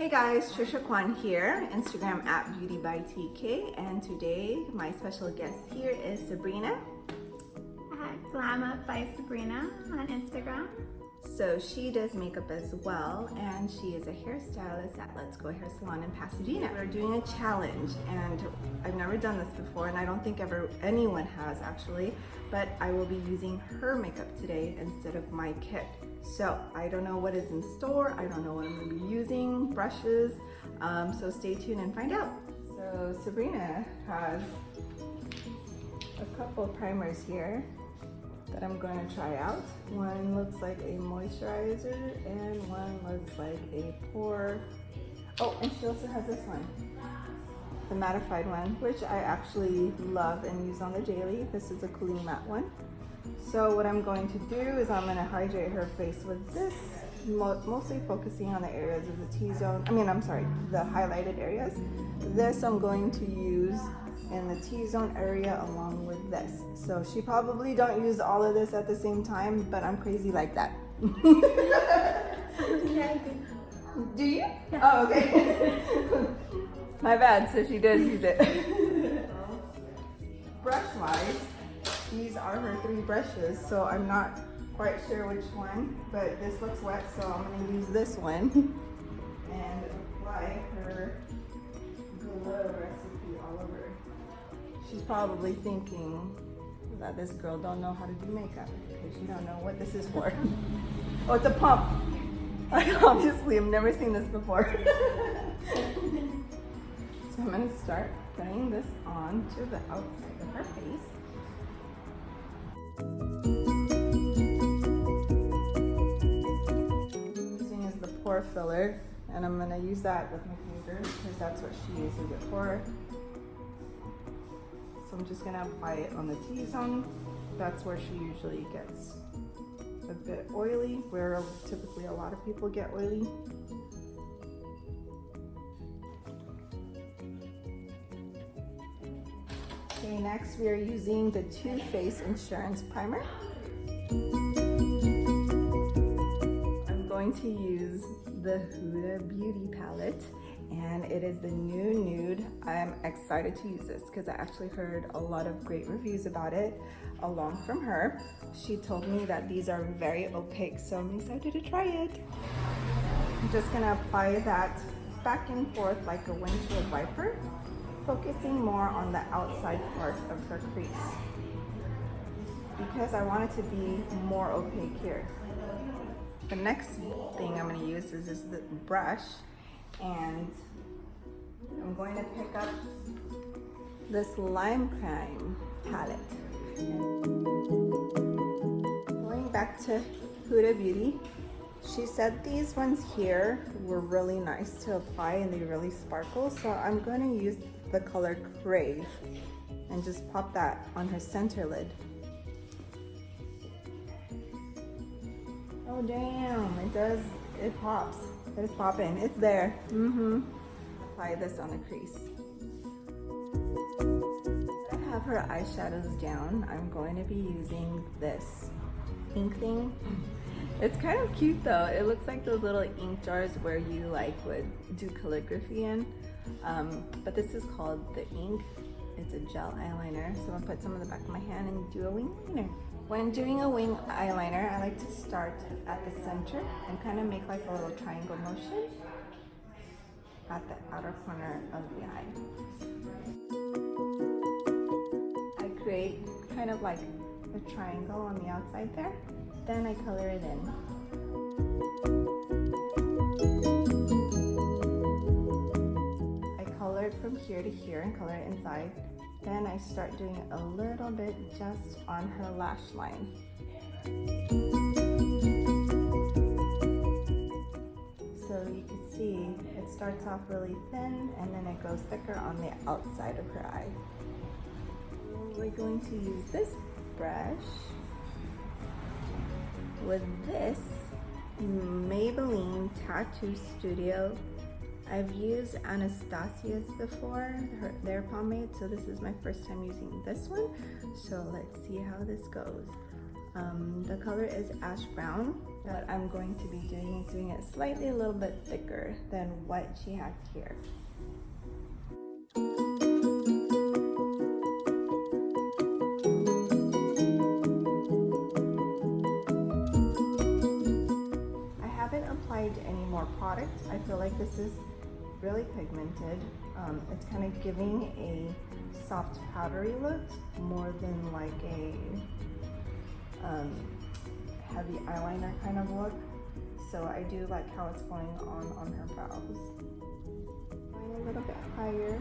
Hey guys, Trisha Kwan here, Instagram at Beauty by TK, and today my special guest here is Sabrina. At Glam Up by Sabrina on Instagram. So she does makeup as well, and she is a hairstylist at Let's Go Hair Salon in Pasadena. We're doing a challenge, and I've never done this before, and I don't think anyone has actually, but I will be using her makeup today instead of my kit. So I don't know what is in store, I don't know what I'm going to be using, brushes, so stay tuned and find out. So Sabrina has a couple of primers here that I'm going to try out. One looks like a moisturizer and one looks like a pore. Oh, and she also has this one, the mattified one, which I actually love and use on the daily. This is a cooling matte one. So what I'm going to do is I'm going to hydrate her face with this, mostly focusing on the areas of the T-zone. The highlighted areas. This I'm going to use in the T-zone area along with this. So she probably don't use all of this at the same time, but I'm crazy like that. Yeah, I do. Do you? Yeah. Oh, okay. My bad, so she does use it. Brush-wise, these are her 3 brushes, so I'm not quite sure which one, but this looks wet, so I'm going to use this one and apply her glow recipe all over. She's probably thinking that this girl don't know how to do makeup because she don't know what this is for. Oh, it's a pump. Obviously, I've never seen this before. So I'm going to start putting this on to the outside of her face. Using is the pore filler, and I'm going to use that with my finger because that's what she uses it for. So I'm just going to apply it on the T-zone. That's where she usually gets a bit oily, where typically a lot of people get oily. Okay, next we are using the Too Faced Insurance Primer. I'm going to use the Huda Beauty palette, and it is the new nude. I'm excited to use this because I actually heard a lot of great reviews about it along from her. She told me that these are very opaque, so I'm excited to try it. I'm just gonna apply that back and forth like a windshield wiper, focusing more on the outside part of her crease because I want it to be more opaque here. The next thing I'm going to use is the brush, and I'm going to pick up this Lime Crime palette. Going back to Huda Beauty, she said these ones here were really nice to apply and they really sparkle, so I'm going to use the color Crave and just pop that on her center lid. Oh damn, it pops. It's popping, it's there. Apply this on the crease. I have her eyeshadows down. I'm going to be using this ink thing. It's kind of cute though. It looks like those little ink jars where you would do calligraphy in. But this is called the ink. It's a gel eyeliner. So I'm gonna put some on the back of my hand and do a wing liner. When doing a wing eyeliner, I like to start at the center and kind of make like a little triangle motion at the outer corner of the eye. I create kind of like a triangle on the outside there. Then I color it in. From here to here and color it inside. Then I start doing a little bit just on her lash line. So you can see it starts off really thin and then it goes thicker on the outside of her eye. We're going to use this brush with this Maybelline Tattoo Studio. I've used Anastasia's before, their pomade, so this is my first time using this one. So let's see how this goes. The color is ash brown. What I'm going to be doing is doing it slightly a little bit thicker than what she has here. I haven't applied any more product. I feel like this is really pigmented. It's kind of giving a soft powdery look more than like a heavy eyeliner kind of look. So I do like how it's going on her brows. Going a little bit higher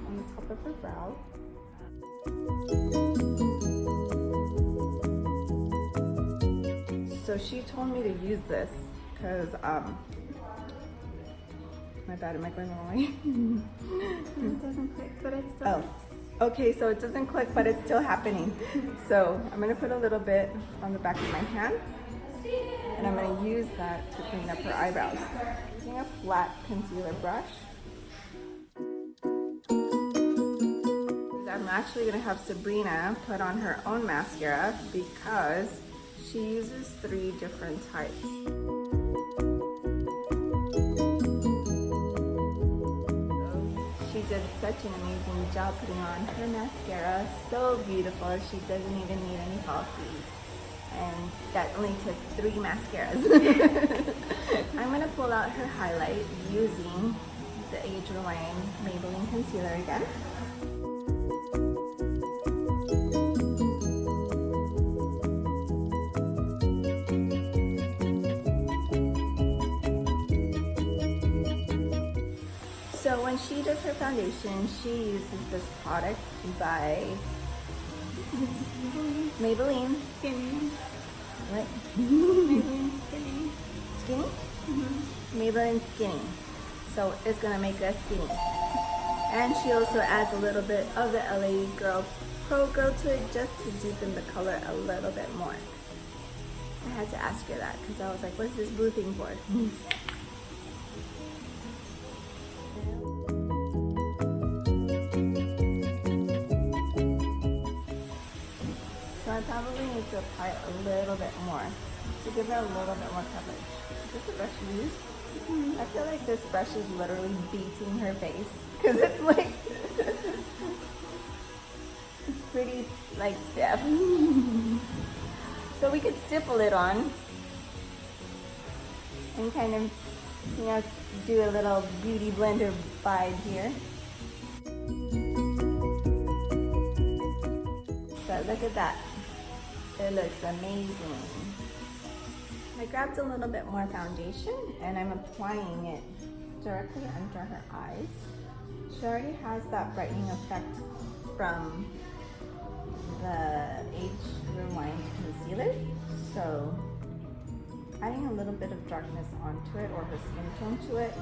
on the top of her brow. So she told me to use this because my bad, am I going the wrong way? It doesn't click, but it's still. Oh, okay, so it doesn't click, but it's still happening. So I'm gonna put a little bit on the back of my hand, and I'm gonna use that to clean up her eyebrows. Using a flat concealer brush. I'm actually gonna have Sabrina put on her own mascara because she uses 3 different types. She did such an amazing job putting on her mascara. So beautiful. She doesn't even need any falsies. And that only took 3 mascaras. I'm gonna pull out her highlight using the Age Rewind Maybelline Concealer again. So when she does her foundation, she uses this product by Maybelline Skinny. What? Maybelline Skinny. Skinny? Mm-hmm. Maybelline Skinny. So it's gonna make us skinny. And she also adds a little bit of the LA Girl Pro Glow to it just to deepen the color a little bit more. I had to ask her that because I was like, what's this blue thing for? So I probably need to apply a little bit more to give her a little bit more coverage. Is this the brush you use? Mm-hmm. I feel like this brush is literally beating her face because it's like, it's pretty like stiff. So we could stipple it on and kind of, you know, do a little beauty blender vibe here. But look at that. It looks amazing. I grabbed a little bit more foundation and I'm applying it directly under her eyes. She already has that brightening effect from the Age Rewind Concealer. So adding a little bit of darkness onto it or her skin tone to it,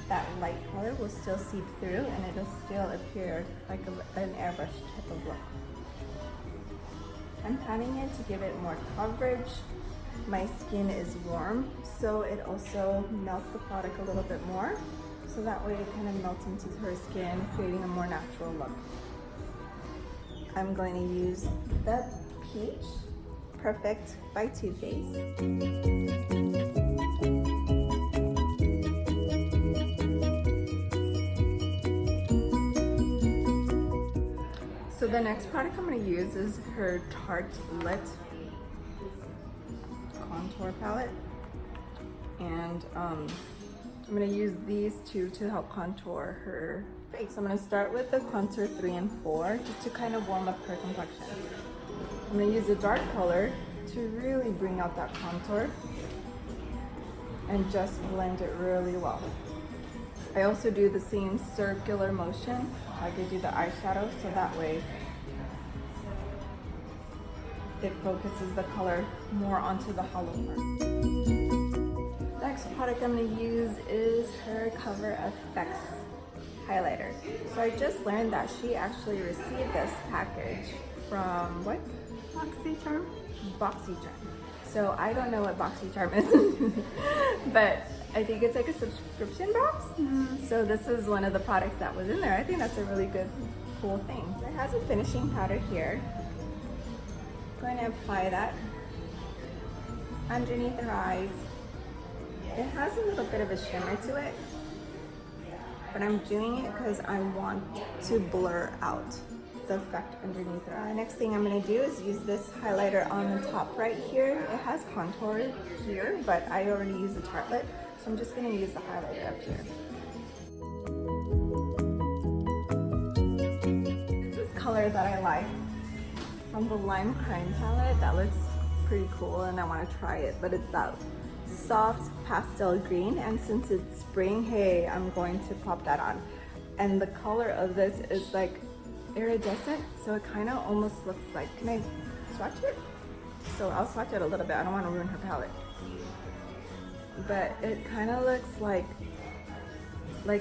that light color will still seep through and it'll still appear like an airbrush type of look. I'm patting it to give it more coverage. My skin is warm, so it also melts the product a little bit more. So that way it kind of melts into her skin, creating a more natural look. I'm going to use the Peach Perfect by Too Faced. So the next product I'm going to use is her Tarte Lit Contour Palette. And I'm going to use these 2 to help contour her face. I'm going to start with the Contour 3 and 4 just to kind of warm up her complexion. I'm going to use a dark color to really bring out that contour and just blend it really well. I also do the same circular motion like I do the eyeshadow, so that way it focuses the color more onto the hollow part. Next product I'm going to use is her Cover FX highlighter. So I just learned that she actually received this package from what? BoxyCharm. BoxyCharm. So I don't know what BoxyCharm is, but I think it's like a subscription box. Mm-hmm. So this is one of the products that was in there. I think that's a really good, cool thing. It has a finishing powder here. going to apply that underneath her eyes. It has a little bit of a shimmer to it, but I'm doing it because I want to blur out the effect underneath her eye. Next thing I'm going to do is use this highlighter on the top right here. It has contour here, but I already used the tartlet, so I'm just going to use the highlighter up here. This is color that I like from the Lime Crime palette. That looks pretty cool and I want to try it, but it's that soft pastel green, and since it's spring, hey, I'm going to pop that on. And the color of this is like iridescent, so it kind of almost looks like, can I swatch it? So I'll swatch it a little bit. I don't want to ruin her palette, but it kind of looks like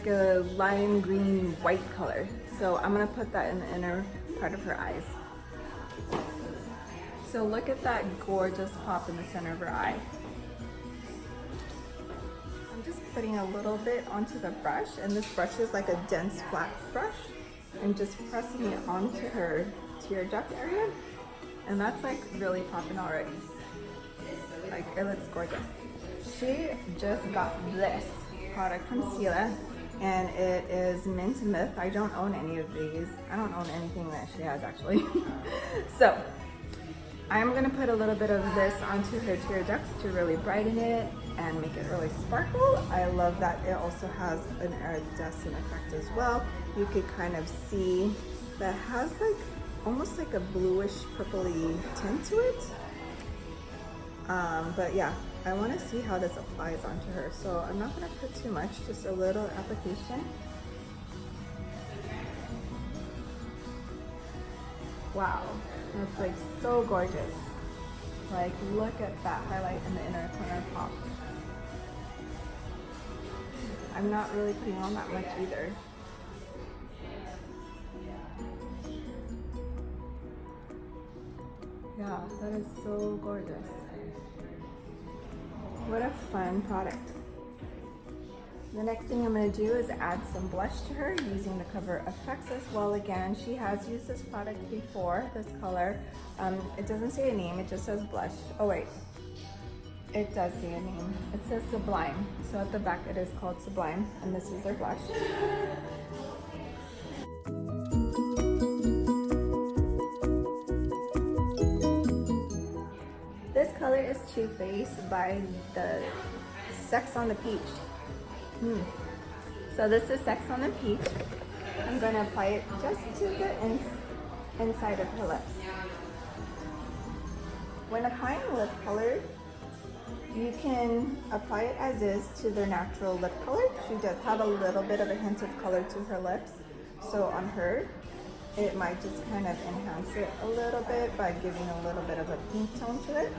a lime green white color. So I'm gonna put that in the inner part of her eyes. So look at that gorgeous pop in the center of her eye. I'm just putting a little bit onto the brush, and this brush is like a dense flat brush, and just pressing it onto her tear duct area, and that's like really popping already. Like, it looks gorgeous. She just got this product from Stila, and it is Mint Myth. I don't own any of these. I don't own anything that she has actually. So I'm gonna put a little bit of this onto her tear ducts to really brighten it and make it really sparkle. I love that it also has an iridescent effect as well. You could kind of see that has like almost like a bluish purpley tint to it. But yeah, I want to see how this applies onto her. So I'm not gonna put too much, just a little application. Wow, that's like so gorgeous. Like, look at that highlight in the inner corner pop. I'm not really putting on that much either. Yeah, that is so gorgeous. What a fun product. The next thing I'm going to do is add some blush to her using the Cover FX as well. Again, she has used this product before, this color. It doesn't say a name, it just says blush. Oh wait, it does say a name. It says Sublime. So at the back it is called Sublime, and this is their blush. This color is Too Faced by the Sex on the Peach. So this is Sex on the Peach. I'm going to apply it just to the inside of her lips. When applying lip color, you can apply it as is to their natural lip color. She does have a little bit of a hint of color to her lips. So on her, it might just kind of enhance it a little bit by giving a little bit of a pink tone to it.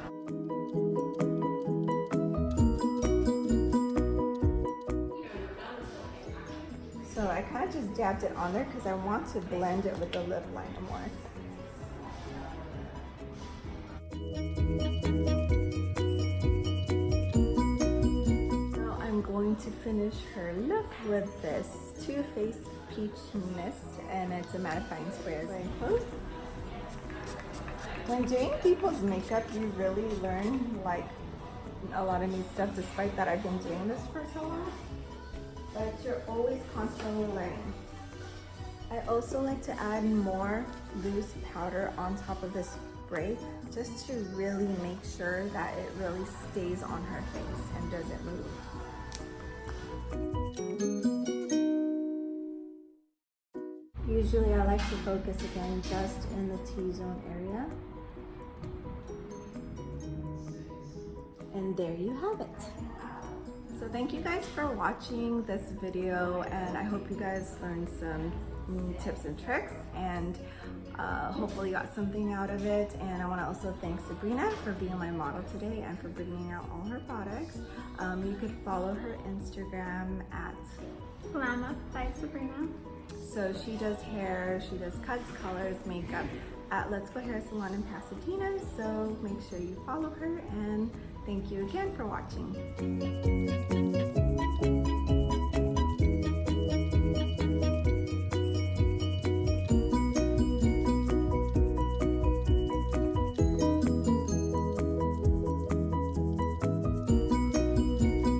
So I kind of just dabbed it on there because I want to blend it with the lip liner more. Now I'm going to finish her look with this Too Faced Peach Mist, and it's a mattifying spray as I close. When doing people's makeup, you really learn like a lot of new stuff, despite that I've been doing this for so long. But you're always constantly learning. I also like to add more loose powder on top of this spray, just to really make sure that it really stays on her face and doesn't move. Usually I like to focus again just in the T-zone area. And there you have it. So thank you guys for watching this video, and I hope you guys learned some tips and tricks, and hopefully got something out of it. And I want to also thank Sabrina for being my model today and for bringing out all her products. You could follow her Instagram at Glam Up by Sabrina. So she does hair, she does cuts, colors, makeup at Let's Go Hair Salon in Pasadena. So make sure you follow her, and thank you again for watching.